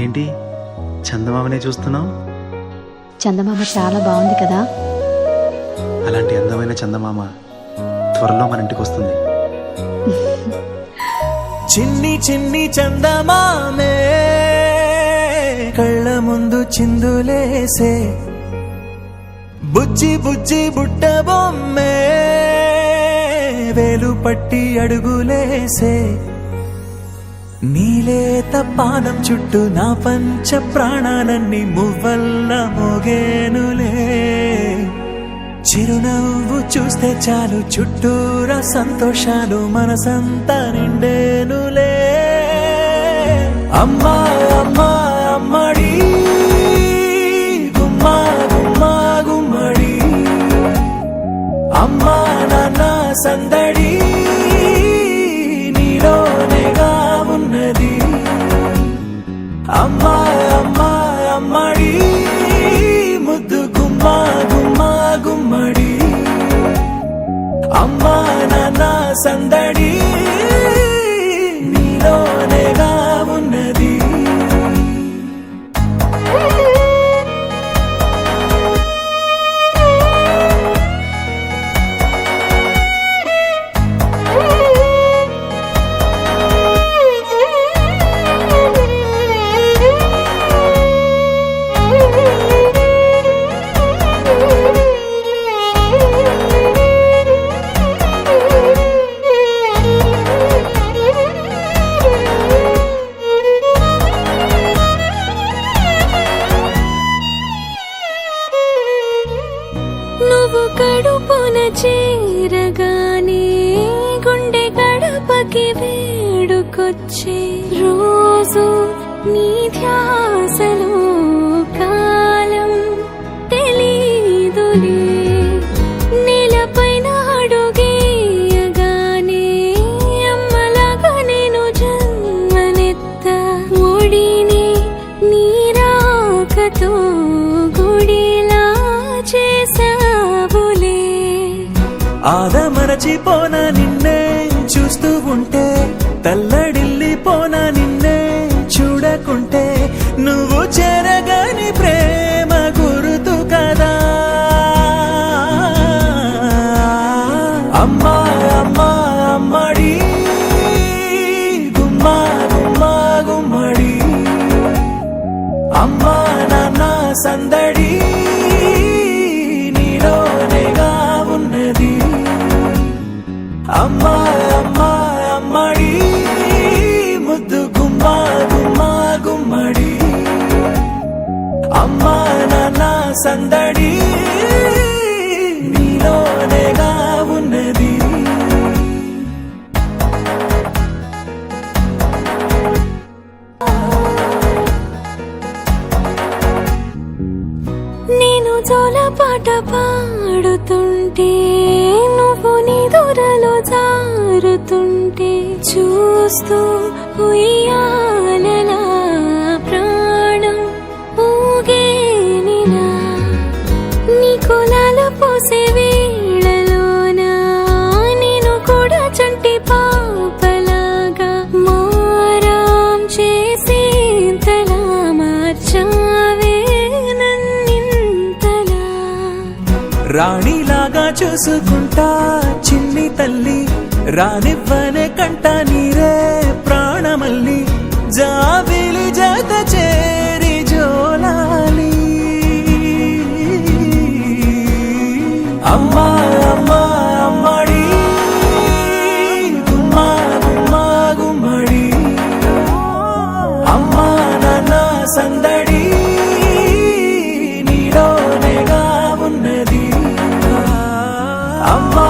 ఏంటి చందమామనే చూస్తున్నావు? చందమామ చాలా బాగుంది కదా. అలాంటి అందమైన చందమామ త్వరలో మన ఇంటికి వస్తుంది. చిన్ని చిన్ని చందమామే కళ్ళ ముందు చిందులేసే, బుజ్జి బుజ్జి బుట్ట బొమ్మే వేలు పట్టి అడుగులేసే, నీలేత పాదం చుట్టూ నా పంచ ప్రాణాలన్నీ మువ్వల్ల మోగేనులే, చిరునవ్వు చూస్తే చాలు చుట్టూరా సంతోషాలు మనసంతా నిండేనులే. అమ్మా అమ్మా అమ్మడి గుమ్మా గుమ్మా గుమ్మడి, అమ్మా నాన్న సందడి నీలోనేగా ఉన్నది. అమ్మా అమ్మా అమ్మడి ముద్దు గుమ్మా గుమ్మా గుమ్మడి, అమ్మా నాన్న సందడి నీలోనేగా ఉన్నది. నువ్వు కడుపున చేరగానే గుండె గడపకి వేడుకొచ్చే, రోజు నీ ధ్యాసలో కాలం తెలీదులే, నేలపైన అడుగేయగానే అమ్మలాగా నేను జన్మనెత్త, ఒడిని నీ రాకతో గుడిలా చేసావులే. ఆదమరచిపోన నిన్నే చూస్తూ ఉంటే, తల్లడిల్లిపోన నిన్నే చూడకుంటే, నువ్వు చెరగని ప్రేమ గురుతు కదా. అమ్మా అమ్మా అమ్మడి గుమ్మా గుమ్మా గుమ్మడి, అమ్మా నాన్న సందడి నీలోనేగా ఉన్నది. అమ్మా అమ్మా అమ్మడి ముద్దు గుమ్మా గుమ్మా గుమ్మడి, అమ్మా నాన్న సందడి నీలోనేగా ఉన్నది. నేను జోలపాట పాడుతుంటే, నువ్వు నీ దూరలో జారుతుంటే, చూస్తూ ఉయ్యాలలా ప్రాణం ఊగేనిలా, నీ కులాల పోసే వేళలోన నేను కూడా చంటి పాపలాగా మారాం చేసేంతలా మార్చావే నన్నింతలా. రాణిలాగా చూసుకుంటా చిన్ని తల్లి, రానివ్వనే కంట నీరే ప్రాణమల్లి, జాబిలి జత చేరి జోలాలి. అమ్మా అమ్మా అమ్మడి గుమ్మా గుమ్మా గుమ్మడి, అమ్మా నాన్న సందడి నీలోనేగా ఉన్నది. అమ్మా